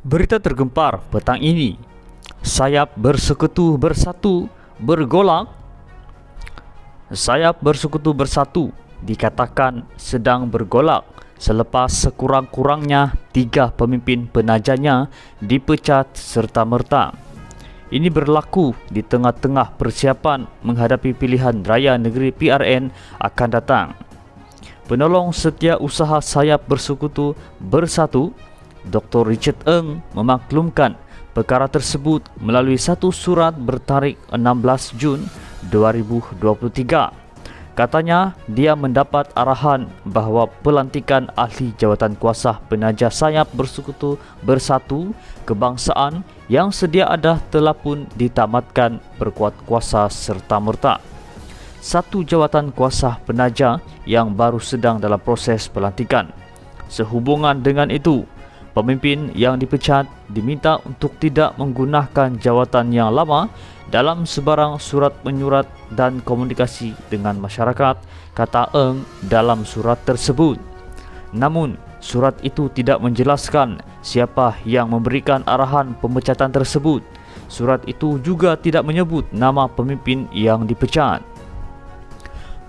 Berita tergempar petang ini, sayap bersekutu bersatu bergolak. Sayap bersekutu bersatu dikatakan sedang bergolak selepas sekurang-kurangnya 3 pemimpin penajanya dipecat serta-merta. Ini berlaku di tengah-tengah persiapan menghadapi pilihan raya negeri PRN akan datang. Penolong setiausaha sayap bersekutu bersatu, Dr. Richard Ng, memaklumkan perkara tersebut melalui satu surat bertarikh 16 Jun 2023. Katanya, dia mendapat arahan bahawa pelantikan ahli jawatan kuasa penaja sayap bersekutu bersatu kebangsaan yang sedia ada telah pun ditamatkan berkuat kuasa serta-merta. Satu jawatan kuasa penaja yang baru sedang dalam proses pelantikan. Sehubungan dengan itu, pemimpin yang dipecat diminta untuk tidak menggunakan jawatan yang lama dalam sebarang surat menyurat dan komunikasi dengan masyarakat, kata Ng dalam surat tersebut. Namun, surat itu tidak menjelaskan siapa yang memberikan arahan pemecatan tersebut. Surat itu juga tidak menyebut nama pemimpin yang dipecat.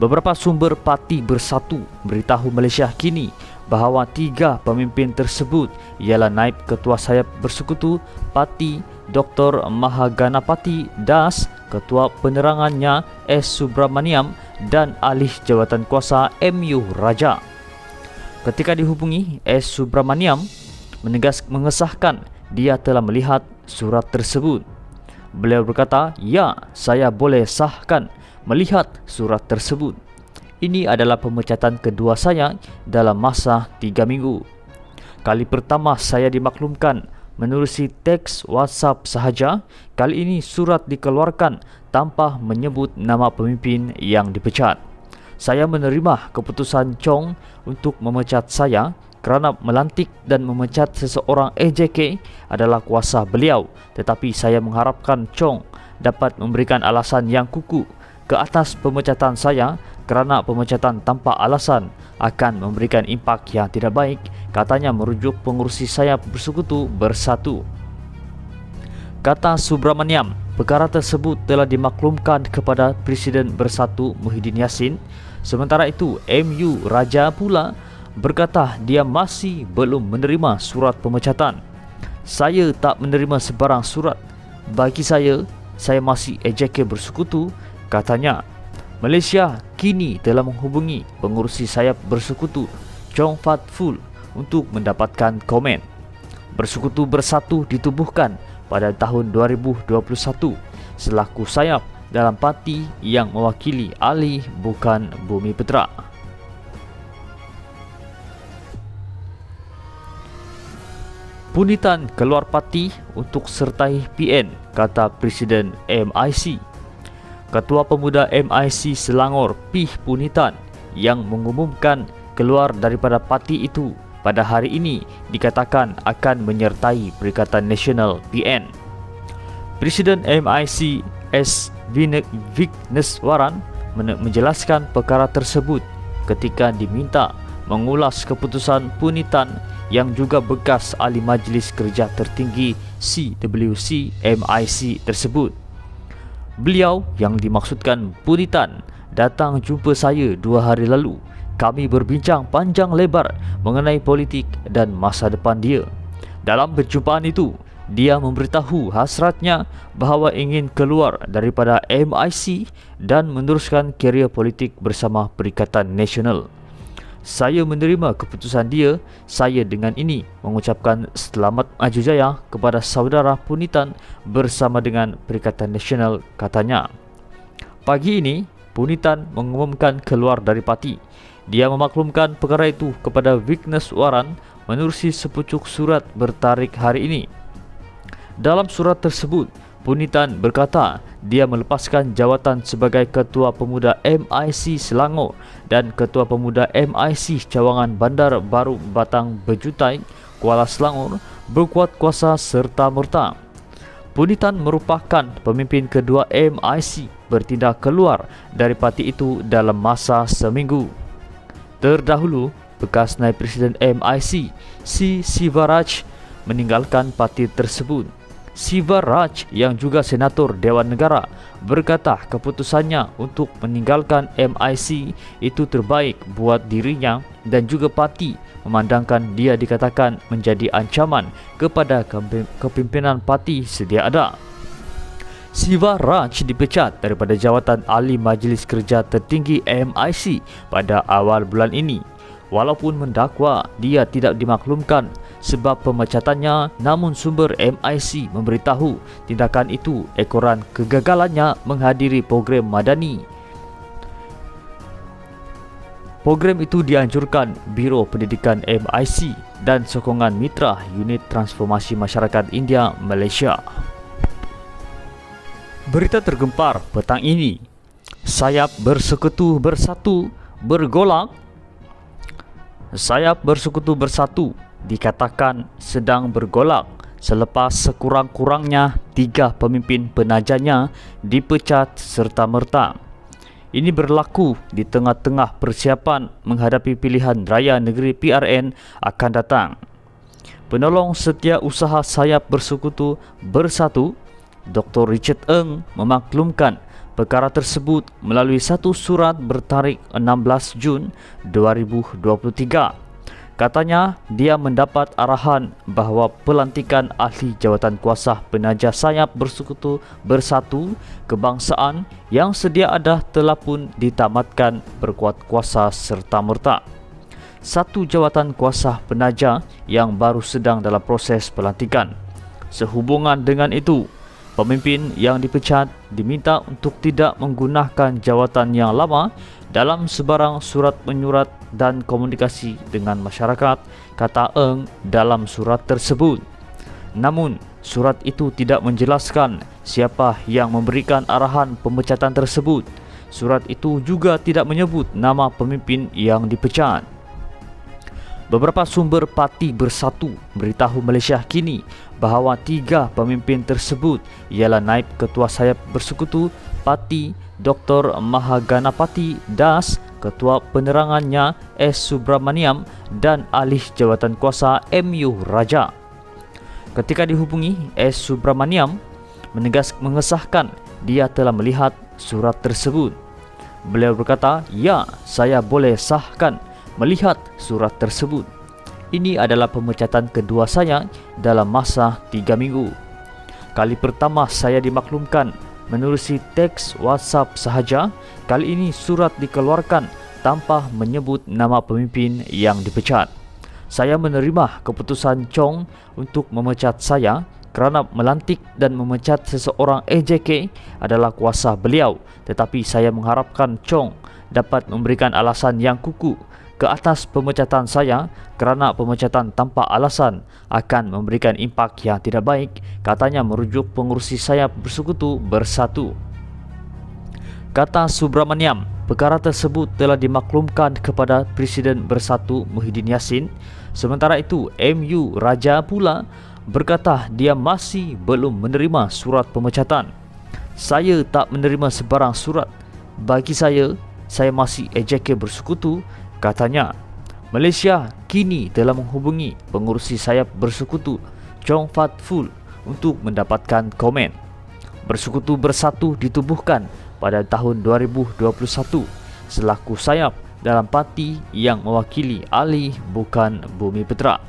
Beberapa sumber Parti Bersatu beritahu Malaysia Kini bahawa 3 pemimpin tersebut ialah Naib Ketua Sayap Bersekutu Parti Dr. Mahaganapati Das, Ketua Penerangannya S. Subramaniam dan Alih Jawatan Kuasa MU Raja. Ketika dihubungi, S. Subramaniam mengesahkan dia telah melihat surat tersebut. Beliau berkata, "Ya, saya boleh sahkan melihat surat tersebut. Ini adalah pemecatan kedua saya dalam masa 3 minggu. Kali pertama saya dimaklumkan menerusi teks WhatsApp sahaja. Kali ini surat dikeluarkan tanpa menyebut nama pemimpin yang dipecat. Saya menerima keputusan Chong untuk memecat saya kerana melantik dan memecat seseorang AJK adalah kuasa beliau, tetapi saya mengharapkan Chong dapat memberikan alasan yang kukuh ke atas pemecatan saya kerana pemecatan tanpa alasan akan memberikan impak yang tidak baik," katanya merujuk pengurusi sayap bersekutu bersatu. Kata Subramaniam, perkara tersebut telah dimaklumkan kepada Presiden Bersatu Muhyiddin Yassin. Sementara itu, MU Raja pula berkata dia masih belum menerima surat pemecatan. "Saya tak menerima sebarang surat. Bagi saya masih AJK bersekutu," katanya. Malaysia kini telah menghubungi pengurusi sayap bersekutu Chong Fat Ful untuk mendapatkan komen. Bersekutu Bersatu ditubuhkan pada tahun 2021 selaku sayap dalam parti yang mewakili ahli bukan Bumiputera. Punitan keluar parti untuk sertai PN, kata Presiden MIC. Ketua Pemuda MIC Selangor Pih Punitan yang mengumumkan keluar daripada parti itu pada hari ini dikatakan akan menyertai Perikatan Nasional PN. Presiden MIC S. Vigneswaran menjelaskan perkara tersebut ketika diminta mengulas keputusan Punitan yang juga bekas ahli Majlis Kerja Tertinggi CWC MIC tersebut. Beliau yang dimaksudkan Punitan datang jumpa saya 2 hari lalu. Kami berbincang panjang lebar mengenai politik dan masa depan dia. Dalam perjumpaan itu, dia memberitahu hasratnya bahawa ingin keluar daripada MIC dan meneruskan karier politik bersama Perikatan Nasional. "Saya menerima keputusan dia. Saya dengan ini mengucapkan selamat maju jaya kepada saudara Punitan bersama dengan Perikatan Nasional," katanya. Pagi ini, Punitan mengumumkan keluar dari parti. Dia memaklumkan perkara itu kepada Vigneswaran menerusi sepucuk surat bertarikh hari ini. Dalam surat tersebut, Punitan berkata dia melepaskan jawatan sebagai Ketua Pemuda MIC Selangor dan Ketua Pemuda MIC Cawangan Bandar Baru Batang Bejutai, Kuala Selangor berkuat kuasa serta-merta. Punitan merupakan pemimpin kedua MIC bertindak keluar dari parti itu dalam masa seminggu. Terdahulu, bekas Naib Presiden MIC, C. Sivaraj meninggalkan parti tersebut. Siva Raj yang juga senator Dewan Negara berkata keputusannya untuk meninggalkan MIC itu terbaik buat dirinya dan juga parti, memandangkan dia dikatakan menjadi ancaman kepada kepimpinan parti sedia ada. Siva Raj dipecat daripada jawatan Ahli Majlis Kerja Tertinggi MIC pada awal bulan ini. Walaupun mendakwa dia tidak dimaklumkan sebab pemecatannya, namun sumber MIC memberitahu tindakan itu ekoran kegagalannya menghadiri program madani. Program itu dianjurkan Biro Pendidikan MIC dan sokongan mitra Unit Transformasi Masyarakat India Malaysia. Berita tergempar petang ini. Sayap Bersekutu Bersatu bergolak. Sayap Bersekutu Bersatu dikatakan sedang bergolak selepas sekurang-kurangnya 3 pemimpin penajanya dipecat serta-merta. Ini berlaku di tengah-tengah persiapan menghadapi pilihan raya negeri PRN akan datang. Penolong Setiausaha Sayap Bersekutu Bersatu, Dr. Richard Ng memaklumkan perkara tersebut melalui satu surat bertarikh 16 Jun 2023. Katanya, dia mendapat arahan bahawa pelantikan ahli jawatan kuasa penaja Sayap Bersekutu Bersatu Kebangsaan yang sedia ada telah pun ditamatkan berkuat kuasa serta-merta. Satu jawatan kuasa penaja yang baru sedang dalam proses pelantikan. Sehubungan dengan itu, pemimpin yang dipecat diminta untuk tidak menggunakan jawatan yang lama dalam sebarang surat menyurat dan komunikasi dengan masyarakat, kata Ng dalam surat tersebut. Namun, surat itu tidak menjelaskan siapa yang memberikan arahan pemecatan tersebut. Surat itu juga tidak menyebut nama pemimpin yang dipecat. Beberapa sumber Parti Bersatu beritahu Malaysia kini bahawa 3 pemimpin tersebut ialah Naib Ketua Sayap Bersekutu Parti Dr. Mahaganapati Das, Ketua Penerangannya S. Subramaniam dan Ahli Jawatan Kuasa MU Raja. Ketika dihubungi, S. Subramaniam mengesahkan dia telah melihat surat tersebut. Beliau berkata, "Ya, saya boleh sahkan melihat surat tersebut. Ini adalah pemecatan kedua saya dalam masa 3 minggu. Kali pertama saya dimaklumkan menerusi teks WhatsApp sahaja. Kali ini surat dikeluarkan tanpa menyebut nama pemimpin yang dipecat. Saya menerima keputusan Chong untuk memecat saya kerana melantik dan memecat seseorang AJK adalah kuasa beliau, tetapi saya mengharapkan Chong dapat memberikan alasan yang kukuh ke atas pemecatan saya kerana pemecatan tanpa alasan akan memberikan impak yang tidak baik," katanya merujuk pengurusi Sayap Bersekutu Bersatu. Kata Subramaniam, perkara tersebut telah dimaklumkan kepada Presiden Bersatu Muhyiddin Yassin. Sementara itu, MU Raja pula berkata dia masih belum menerima surat pemecatan. "Saya tak menerima sebarang surat. Bagi saya masih AJK Bersekutu," katanya. Malaysia kini telah menghubungi pengurusi Sayap Bersekutu Chong Fat Ful untuk mendapatkan komen. Bersekutu Bersatu ditubuhkan pada tahun 2021 selaku sayap dalam parti yang mewakili ahli bukan Bumi Putra.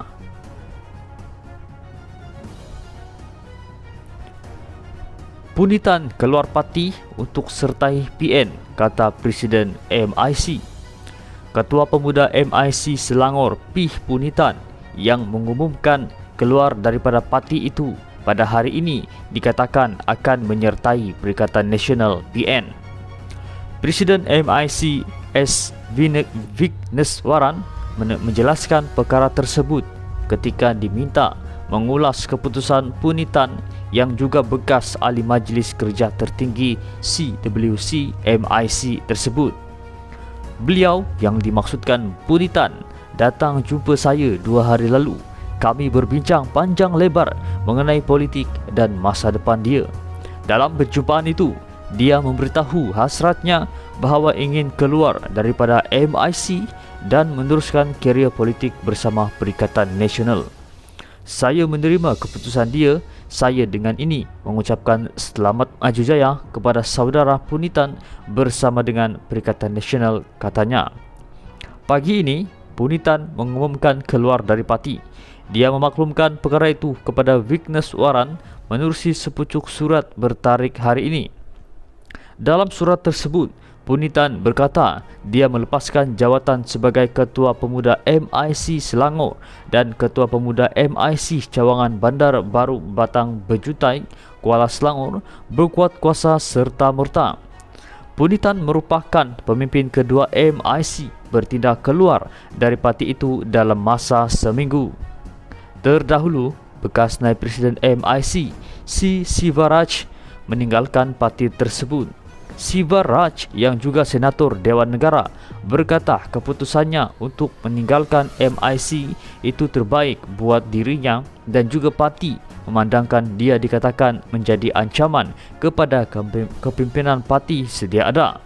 Punitan keluar parti untuk sertai PN, kata Presiden MIC. Ketua Pemuda MIC Selangor Pih Punitan yang mengumumkan keluar daripada parti itu pada hari ini dikatakan akan menyertai Perikatan Nasional PN. Presiden MIC S. Vigneswaran menjelaskan perkara tersebut ketika diminta mengulas keputusan Punitan yang juga bekas Ahli Majlis Kerja Tertinggi CWC MIC tersebut. Beliau yang dimaksudkan Punitan datang jumpa saya 2 hari lalu. Kami berbincang panjang lebar mengenai politik dan masa depan dia. Dalam perjumpaan itu, dia memberitahu hasratnya bahawa ingin keluar daripada MIC dan meneruskan karier politik bersama Perikatan Nasional. Saya menerima keputusan dia. Saya dengan ini mengucapkan selamat maju jaya kepada saudara Punitan bersama dengan Perikatan Nasional, katanya. Pagi ini, Punitan mengumumkan keluar dari parti. Dia memaklumkan perkara itu kepada Vigneswaran menerusi sepucuk surat bertarik hari ini. Dalam surat tersebut, Punitan berkata dia melepaskan jawatan sebagai Ketua Pemuda MIC Selangor dan Ketua Pemuda MIC Cawangan Bandar Baru Batang Bejutai, Kuala Selangor berkuat kuasa serta-merta. Punitan merupakan pemimpin kedua MIC bertindak keluar dari parti itu dalam masa seminggu. Terdahulu, bekas Naib Presiden MIC, C. Sivaraj, meninggalkan parti tersebut. Sivaraj yang juga Senator Dewan Negara berkata keputusannya untuk meninggalkan MIC itu terbaik buat dirinya dan juga parti, memandangkan dia dikatakan menjadi ancaman kepada kepimpinan parti sedia ada.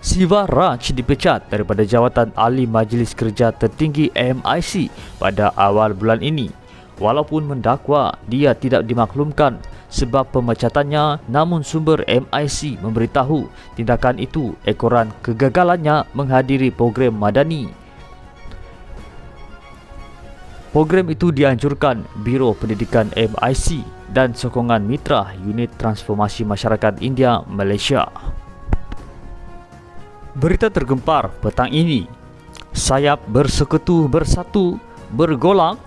Sivaraj dipecat daripada jawatan Ahli Majlis Kerja Tertinggi MIC pada awal bulan ini. Walaupun mendakwa dia tidak dimaklumkan sebab pemecatannya, namun sumber MIC memberitahu tindakan itu ekoran kegagalannya menghadiri program madani. Program itu dianjurkan Biro Pendidikan MIC dan sokongan mitra Unit Transformasi Masyarakat India Malaysia. Berita tergempar petang ini. Sayap Bersekutu Bersatu bergolak.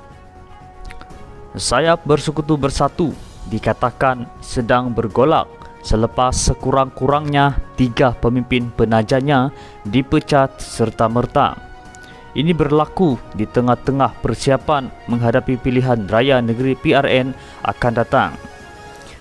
Sayap Bersekutu Bersatu dikatakan sedang bergolak selepas sekurang-kurangnya 3 pemimpin penajanya dipecat serta-merta. Ini berlaku di tengah-tengah persiapan menghadapi pilihan raya negeri PRN akan datang.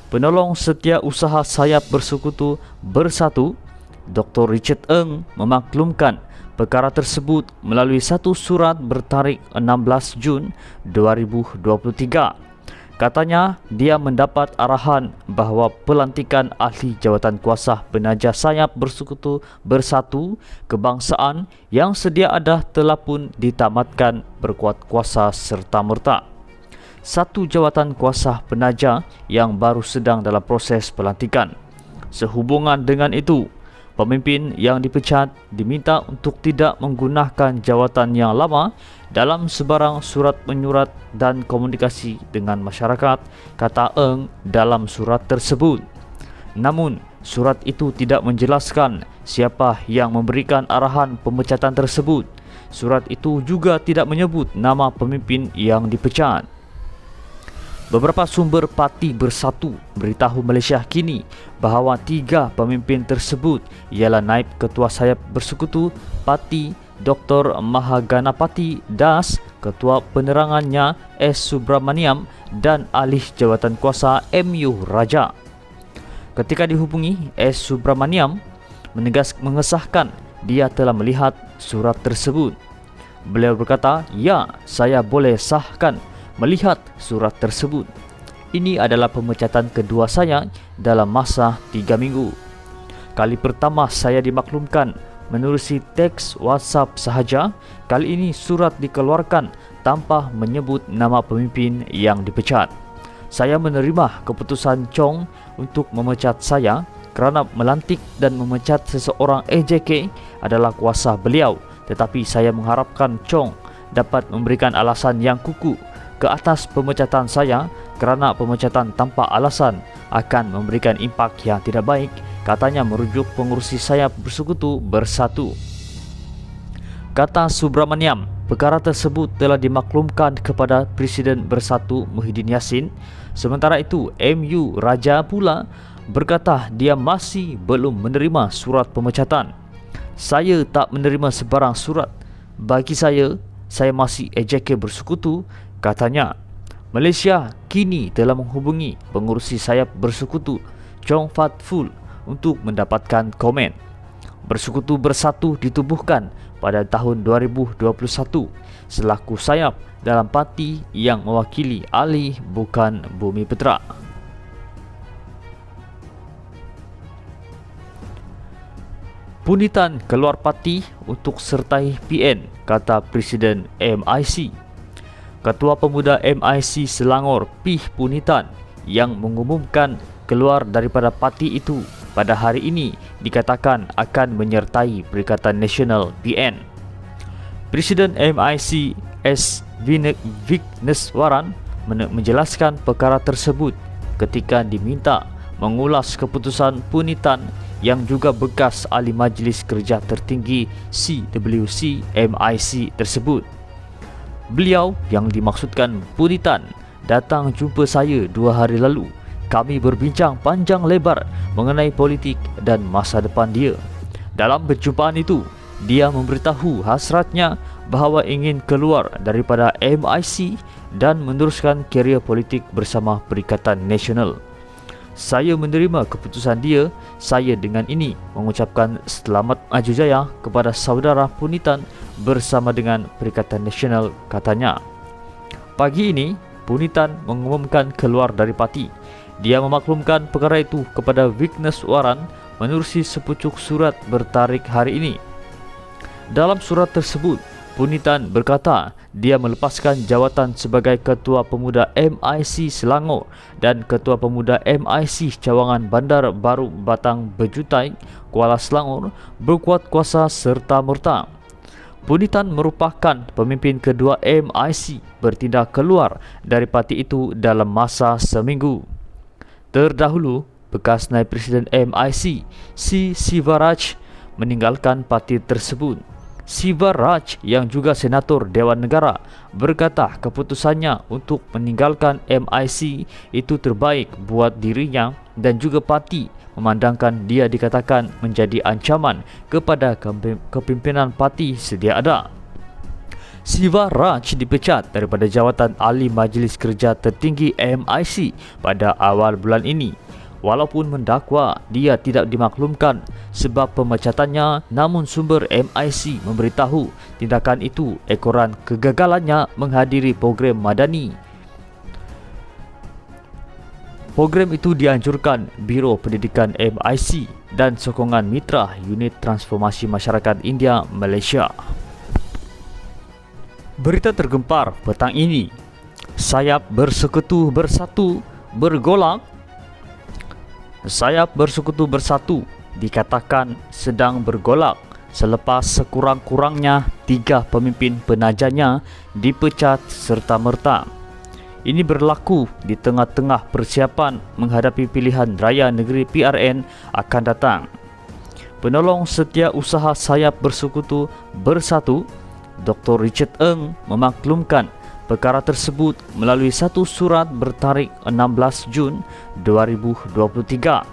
Penolong Setiausaha Sayap Bersekutu Bersatu, Dr. Richard Ng, memaklumkan perkara tersebut melalui satu surat bertarikh 16 Jun 2023. Katanya, dia mendapat arahan bahawa pelantikan ahli jawatan kuasa penaja Sayap Bersekutu Bersatu Kebangsaan yang sedia ada telah pun ditamatkan berkuat kuasa serta-merta. Satu jawatan kuasa penaja yang baru sedang dalam proses pelantikan. Sehubungan dengan itu, pemimpin yang dipecat diminta untuk tidak menggunakan jawatan yang lama dalam sebarang surat menyurat dan komunikasi dengan masyarakat, kata Ng dalam surat tersebut. Namun, surat itu tidak menjelaskan siapa yang memberikan arahan pemecatan tersebut. Surat itu juga tidak menyebut nama pemimpin yang dipecat. Beberapa sumber Parti Bersatu beritahu Malaysia kini bahawa 3 pemimpin tersebut ialah Naib Ketua Sayap Bersekutu Parti Dr. Mahaganapati Das, Ketua Penerangannya S. Subramaniam dan Alih Jawatan Kuasa MU Raja. Ketika dihubungi, S. Subramaniam mengesahkan dia telah melihat surat tersebut. Beliau berkata, "Ya, saya boleh sahkan melihat surat tersebut. Ini adalah pemecatan kedua saya dalam masa 3 minggu. Kali pertama saya dimaklumkan menerusi teks WhatsApp sahaja. Kali ini surat dikeluarkan tanpa menyebut nama pemimpin yang dipecat. Saya menerima keputusan Chong untuk memecat saya kerana melantik dan memecat seseorang AJK adalah kuasa beliau, tetapi saya mengharapkan Chong dapat memberikan alasan yang kukuh ke atas pemecatan saya kerana pemecatan tanpa alasan akan memberikan impak yang tidak baik," katanya merujuk pengurusi Sayap Bersekutu Bersatu. Kata Subramaniam, perkara tersebut telah dimaklumkan kepada Presiden Bersatu Muhyiddin Yassin. Sementara itu, MU Raja pula berkata dia masih belum menerima surat pemecatan. "Saya tak menerima sebarang surat. Bagi saya masih AJK Bersekutu," katanya. Malaysia kini telah menghubungi pengurusi Sayap Bersekutu Chong Fat Ful untuk mendapatkan komen. Bersekutu Bersatu ditubuhkan pada tahun 2021 selaku sayap dalam parti yang mewakili ahli bukan Bumi Putera. Punitan keluar parti untuk sertai PN, kata Presiden MIC. Ketua Pemuda MIC Selangor Pih Punitan yang mengumumkan keluar daripada parti itu pada hari ini dikatakan akan menyertai Perikatan Nasional PN. Presiden MIC S. Vigneswaran menjelaskan perkara tersebut ketika diminta mengulas keputusan Punitan yang juga bekas ahli Majlis Kerja Tertinggi CWC MIC tersebut. Beliau yang dimaksudkan Punitan datang jumpa saya 2 hari lalu. Kami berbincang panjang lebar mengenai politik dan masa depan dia. Dalam perjumpaan itu, dia memberitahu hasratnya bahawa ingin keluar daripada MIC dan meneruskan karier politik bersama Perikatan Nasional. Saya menerima keputusan dia. Saya dengan ini mengucapkan selamat maju jaya kepada saudara Punitan bersama dengan Perikatan Nasional, katanya. Pagi ini, Punitan mengumumkan keluar dari parti. Dia memaklumkan perkara itu kepada Vigneswaran menerusi sepucuk surat bertarik hari ini. Dalam surat tersebut, Punitan berkata dia melepaskan jawatan sebagai Ketua Pemuda MIC Selangor dan Ketua Pemuda MIC Cawangan Bandar Baru Batang Bejutai, Kuala Selangor berkuat kuasa serta-merta. Punitan merupakan pemimpin kedua MIC bertindak keluar dari parti itu dalam masa seminggu. Terdahulu, bekas Naib Presiden MIC, C. Sivaraj, meninggalkan parti tersebut. Sivaraj yang juga Senator Dewan Negara berkata keputusannya untuk meninggalkan MIC itu terbaik buat dirinya dan juga parti, memandangkan dia dikatakan menjadi ancaman kepada kepimpinan parti sedia ada. Sivaraj dipecat daripada jawatan ahli Majlis Kerja Tertinggi MIC pada awal bulan ini. Walaupun mendakwa dia tidak dimaklumkan sebab pemecatannya, namun sumber MIC memberitahu tindakan itu ekoran kegagalannya menghadiri program madani. Program itu dianjurkan Biro Pendidikan MIC dan sokongan mitra Unit Transformasi Masyarakat India Malaysia. Berita tergempar petang ini. Sayap Bersekutu Bersatu bergolak. Sayap Bersekutu Bersatu dikatakan sedang bergolak selepas sekurang-kurangnya 3 pemimpin penajanya dipecat serta-merta. Ini berlaku di tengah-tengah persiapan menghadapi pilihan raya negeri PRN akan datang. Penolong Setiausaha Sayap Bersekutu Bersatu, Dr. Richard Ng, memaklumkan perkara tersebut melalui satu surat bertarik 16 Jun 2023.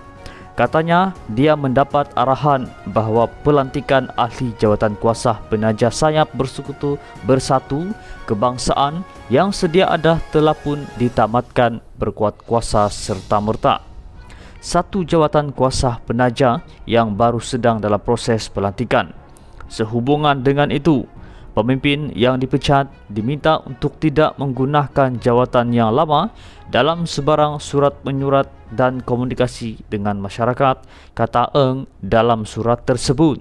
Katanya, dia mendapat arahan bahawa pelantikan ahli jawatan kuasa penaja Sayap Bersekutu Bersatu Kebangsaan yang sedia ada telah pun ditamatkan berkuat kuasa serta-merta. Satu jawatan kuasa penaja yang baru sedang dalam proses pelantikan. Sehubungan dengan itu, pemimpin yang dipecat diminta untuk tidak menggunakan jawatan yang lama dalam sebarang surat menyurat dan komunikasi dengan masyarakat, kata Ng dalam surat tersebut.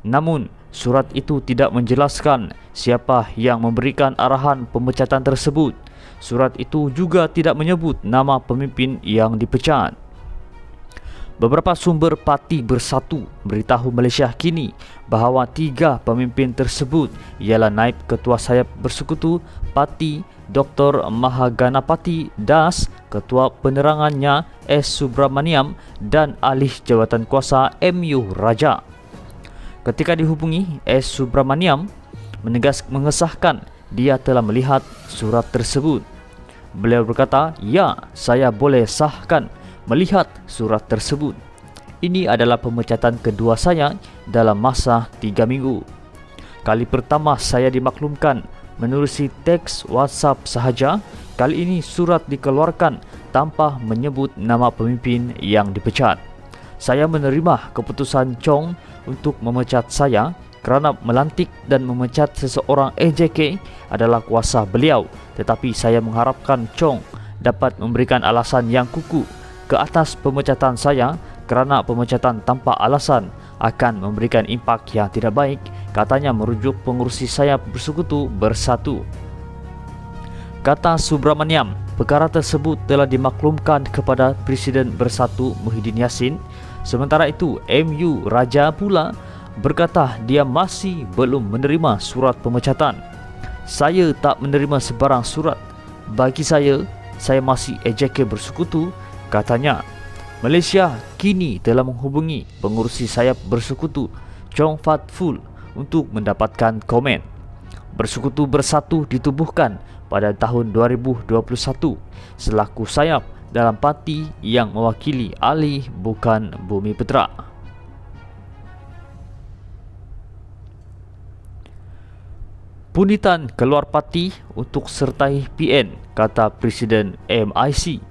Namun, surat itu tidak menjelaskan siapa yang memberikan arahan pemecatan tersebut. Surat itu juga tidak menyebut nama pemimpin yang dipecat. Beberapa sumber Parti Bersatu beritahu Malaysia Kini bahawa 3 pemimpin tersebut ialah Naib Ketua Sayap Bersekutu Parti Dr. Mahaganapati Das, Ketua Penerangannya S. Subramaniam dan Alih Jawatan Kuasa MU Raja. Ketika dihubungi, S. Subramaniam mengesahkan dia telah melihat surat tersebut. Beliau berkata, "Ya, saya boleh sahkan melihat surat tersebut. Ini adalah pemecatan kedua saya dalam masa 3 minggu. Kali pertama saya dimaklumkan menerusi teks WhatsApp sahaja. Kali ini surat dikeluarkan tanpa menyebut nama pemimpin yang dipecat. Saya menerima keputusan Chong untuk memecat saya kerana melantik dan memecat seseorang AJK adalah kuasa beliau, tetapi saya mengharapkan Chong dapat memberikan alasan yang kukuh ke atas pemecatan saya kerana pemecatan tanpa alasan akan memberikan impak yang tidak baik," katanya merujuk pengurusi Sayap Bersekutu Bersatu. Kata Subramaniam, perkara tersebut telah dimaklumkan kepada Presiden Bersatu Muhyiddin Yassin. Sementara itu, MU Raja pula berkata dia masih belum menerima surat pemecatan. Saya tak menerima sebarang surat. Bagi saya masih AJK bersekutu, katanya. Malaysia kini telah menghubungi pengurusi sayap bersekutu Chong Fat Ful untuk mendapatkan komen. Bersekutu Bersatu ditubuhkan pada tahun 2021 selaku sayap dalam parti yang mewakili ahli bukan Bumiputera. Punitan keluar parti untuk sertai PN, kata Presiden MIC.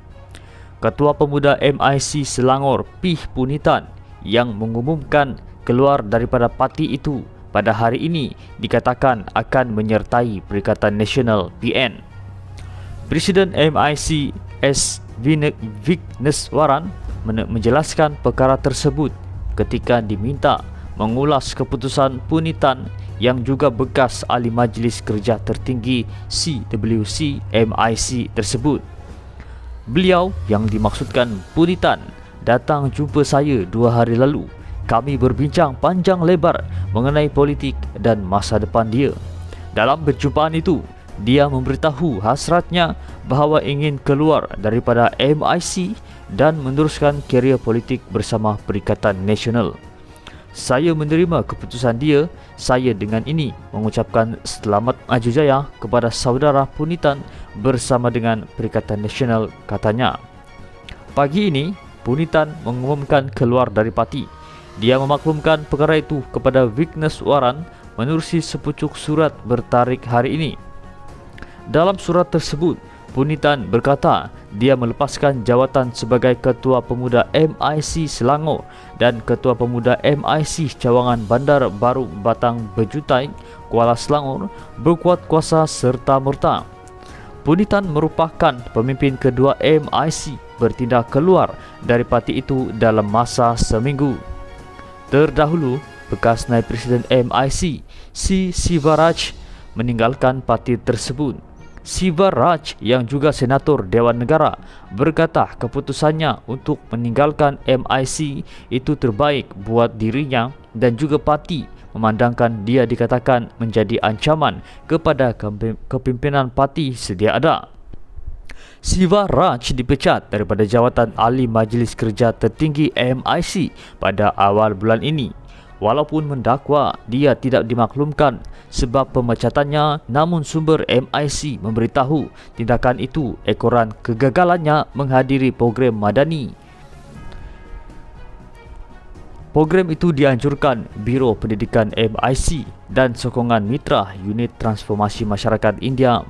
Ketua Pemuda MIC Selangor Pih Punitan yang mengumumkan keluar daripada parti itu pada hari ini dikatakan akan menyertai Perikatan Nasional PN. Presiden MIC S. Vigneswaran menjelaskan perkara tersebut ketika diminta mengulas keputusan Punitan yang juga bekas ahli Majlis Kerja Tertinggi CWC MIC tersebut. Beliau yang dimaksudkan Punitan datang jumpa saya 2 hari lalu. Kami berbincang panjang lebar mengenai politik dan masa depan dia. Dalam perjumpaan itu, dia memberitahu hasratnya bahawa ingin keluar daripada MIC dan meneruskan karier politik bersama Perikatan Nasional. Saya menerima keputusan dia. Saya dengan ini mengucapkan selamat maju jaya kepada saudara Punitan bersama dengan Perikatan Nasional, katanya. Pagi ini, Punitan mengumumkan keluar dari parti. Dia memaklumkan perkara itu kepada Vigneswaran menerusi sepucuk surat bertarik hari ini. Dalam surat tersebut, Punitan berkata dia melepaskan jawatan sebagai Ketua Pemuda MIC Selangor dan Ketua Pemuda MIC Cawangan Bandar Baru Batang Bejutai, Kuala Selangor berkuat kuasa serta-merta. Punitan merupakan pemimpin kedua MIC bertindak keluar dari parti itu dalam masa seminggu. Terdahulu, bekas Naib Presiden MIC C. Sivaraj meninggalkan parti tersebut. Sivaraj yang juga Senator Dewan Negara berkata keputusannya untuk meninggalkan MIC itu terbaik buat dirinya dan juga parti, memandangkan dia dikatakan menjadi ancaman kepada kepimpinan parti sedia ada. Sivaraj dipecat daripada jawatan ahli Majlis Kerja Tertinggi MIC pada awal bulan ini. Walaupun mendakwa dia tidak dimaklumkan sebab pemecatannya, namun sumber MIC memberitahu tindakan itu ekoran kegagalannya menghadiri program madani. Program itu dianjurkan Biro Pendidikan MIC dan sokongan mitra Unit Transformasi Masyarakat India